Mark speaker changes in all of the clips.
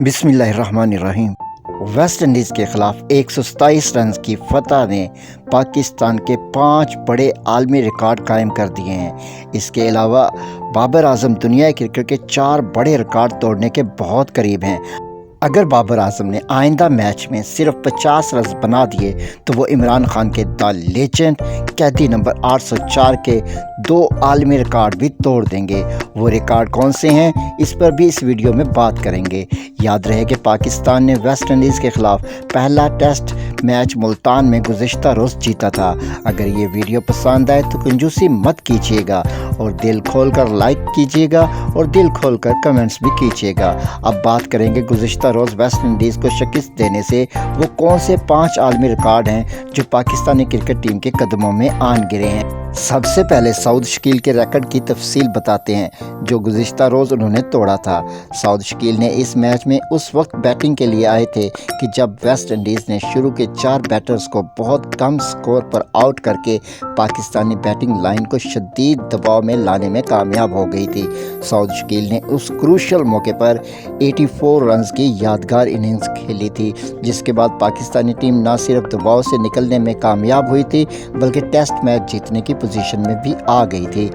Speaker 1: बिस्मिल्लाहिर्रहमानिर्रहीम। West Indies के खिलाफ 127 रन की फतह ने पाकिस्तान के 5 बड़े आलमी रिकॉर्ड कायम कर दिए हैं। इसके अलावा बाबर आजम दुनिया क्रिकेट के 4 बड़े रिकॉर्ड तोड़ने के बहुत करीब हैं। अगर बाबर आजम ने आइंदा मैच में सिर्फ 50 रन बना दिए तो वो इमरान खान के द लेजेंड कैदी नंबर 804 के 2 आलमी रिकॉर्ड भी तोड़ देंगे। वो रिकॉर्ड कौन से हैं, इस पर भी इस वीडियो में बात करेंगे। याद रहे कि पाकिस्तान ने वेस्ट इंडीज़ के ख़िलाफ़ पहला टेस्ट मैच मुल्तान में गुज़िश्ता रोज़ जीता था। अगर ये वीडियो पसंद आए तो कंजूसी मत कीजिएगा और दिल खोल कर लाइक कीजिएगा और दिल खोल कर कमेंट्स भी कीजिएगा। अब बात करेंगे गुज़िश्ता रोज़ वेस्ट इंडीज़ को शिकस्त देने से वो कौन से 5 आलमी रिकॉर्ड हैं जो पाकिस्तानी क्रिकेट टीम के कदमों में आन गिरे हैं। सबसे पहले सऊद शकील के रिकॉर्ड की तफसील बताते हैं जो गुज़िश्ता रोज़ उन्होंने तोड़ा था। सऊद शकील ने इस मैच में उस वक्त बैटिंग के लिए आए थे कि जब वेस्ट इंडीज़ ने शुरू के 4 बैटर्स को बहुत कम स्कोर पर आउट करके पाकिस्तानी बैटिंग लाइन को शदीद दबाव में लाने में कामयाब हो गई थी। सऊद शकील ने उस क्रूशल मौके पर 84 रन की यादगार इनिंग्स खेली थी, जिसके बाद पाकिस्तानी टीम न सिर्फ दबाव से निकलने में कामयाब हुई थी बल्कि टेस्ट मैच जीतने की पोजीशन में भी आ गई थी।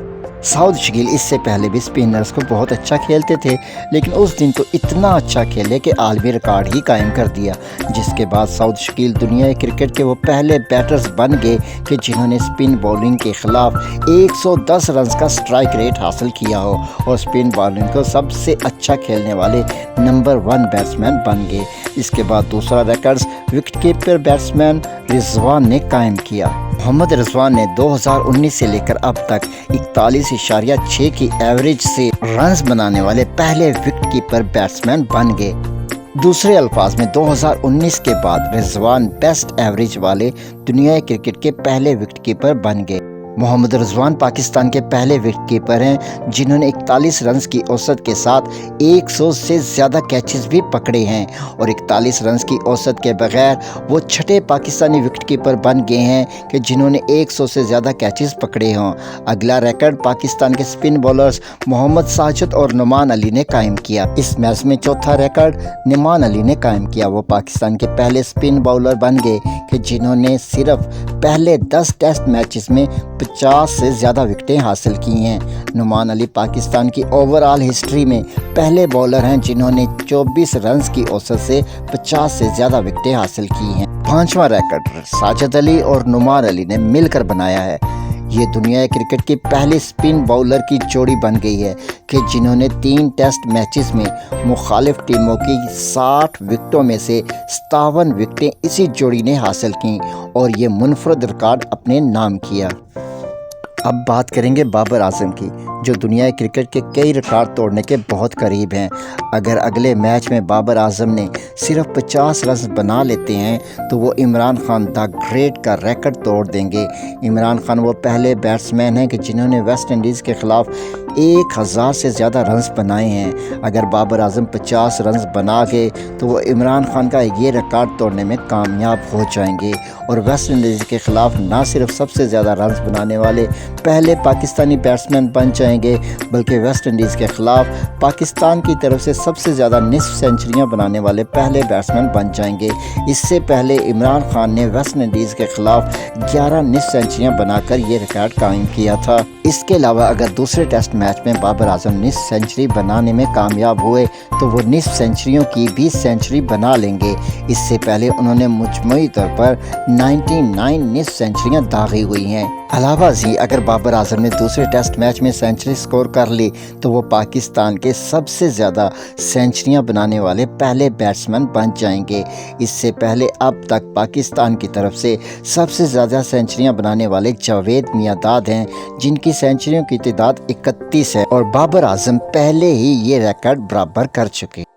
Speaker 1: सऊद शकील इससे पहले भी स्पिनर्स को बहुत अच्छा खेलते थे, लेकिन उस दिन तो इतना अच्छा खेले कि आलमी रिकॉर्ड ही कायम कर दिया, जिसके बाद सऊद शकील दुनिया क्रिकेट के वो पहले बैटर्स बन गए कि जिन्होंने स्पिन बॉलिंग के खिलाफ 110 रन का स्ट्राइक रेट हासिल किया हो और स्पिन बॉलिंग को सबसे अच्छा खेलने वाले नंबर 1 बैट्समैन बन गए। इसके बाद दूसरा रिकॉर्ड विकेटकीपर बैट्समैन रिजवान ने कायम किया। मोहम्मद रिजवान ने 2019 से लेकर अब तक 41.6 की एवरेज से रन्स बनाने वाले पहले विकेटकीपर बैट्समैन बन गए। दूसरे अल्फाज में 2019 के बाद रिजवान बेस्ट एवरेज वाले दुनिया क्रिकेट के पहले विकेटकीपर बन गए। मोहम्मद रिजवान पाकिस्तान के पहले विकेटकीपर हैं जिन्होंने 41 रन की औसत के साथ 100 से ज़्यादा कैचेस भी पकड़े हैं और 41 रन की औसत के बगैर वो छठे पाकिस्तानी विकेटकीपर बन गए हैं कि जिन्होंने 100 से ज़्यादा कैचेस पकड़े हों। अगला रिकॉर्ड पाकिस्तान के स्पिन बॉलर्स मोहम्मद साजिद और नुमान अली ने कायम किया। इस मैच में चौथा रिकॉर्ड नुमान अली ने कायम किया। वो पाकिस्तान के पहले स्पिन बॉलर बन गए कि जिन्होंने सिर्फ पहले 10 टेस्ट मैचेस में 50 से ज़्यादा विकेटें हासिल की हैं। नुमान अली पाकिस्तान की ओवरऑल हिस्ट्री में पहले बॉलर हैं जिन्होंने 24 रन की औसत से 50 से ज़्यादा विकेटें हासिल की हैं। 5वां रिकॉर्ड साजिद अली और नुमान अली ने मिलकर बनाया है। ये दुनिया क्रिकेट की पहली स्पिन बॉलर की जोड़ी बन गई है कि जिन्होंने 3 टेस्ट मैचेस में मुखालिफ टीमों की 60 विकेटों में से 57 विकेटें इसी जोड़ी ने हासिल की और ये मुनफरद रिकॉर्ड अपने नाम किया। अब बात करेंगे बाबर आजम की, जो दुनिया क्रिकेट के कई रिकॉर्ड तोड़ने के बहुत करीब हैं। अगर अगले मैच में बाबर आजम ने सिर्फ 50 रन बना लेते हैं तो वो इमरान खान द ग्रेट का रिकॉर्ड तोड़ देंगे। इमरान खान वो पहले बैट्समैन हैं कि जिन्होंने वेस्ट इंडीज़ के ख़िलाफ़ 1000 से ज़्यादा रन्स बनाए हैं। अगर बाबर आजम 50 रन बना गए तो वो इमरान खान का ये रिकॉर्ड तोड़ने में कामयाब हो जाएंगे और वेस्ट इंडीज़ के ख़िलाफ़ ना सिर्फ सबसे ज़्यादा रन्स बनाने वाले पहले पाकिस्तानी बैट्समैन बन जाएंगे बल्कि वेस्ट इंडीज़ के ख़िलाफ़ पाकिस्तान की तरफ से सबसे ज़्यादा निस्फ सेंचुरियाँ बनाने वाले पहले बैट्समैन बन जाएंगे। इससे पहले इमरान खान ने वेस्ट इंडीज़ के ख़िलाफ़ 11 निस्फ सेंचुरियाँ बनाकर ये रिकॉर्ड कायम किया था। इसके अलावा अगर दूसरे टेस्ट मैच में बाबर आजम निस्फ सेंचुरी बनाने में कामयाब हुए तो वो निस्फ सेंचुरियों की भी सेंचुरी बना लेंगे। इससे पहले उन्होंने मजमूई तौर पर 99 निस्फ सेंचुरियाँ दागी हुई हैं। अलावा जी अगर बाबर आजम ने दूसरे टेस्ट मैच में सेंचुरी स्कोर कर ली तो वो पाकिस्तान के सबसे ज़्यादा सेंचुरियां बनाने वाले पहले बैट्समैन बन जाएंगे। इससे पहले अब तक पाकिस्तान की तरफ से सबसे ज़्यादा सेंचुरियां बनाने वाले जावेद मियांदाद हैं जिनकी सेंचुरियों की तादाद 31 है और बाबर आजम पहले ही ये रिकॉर्ड बराबर कर चुके।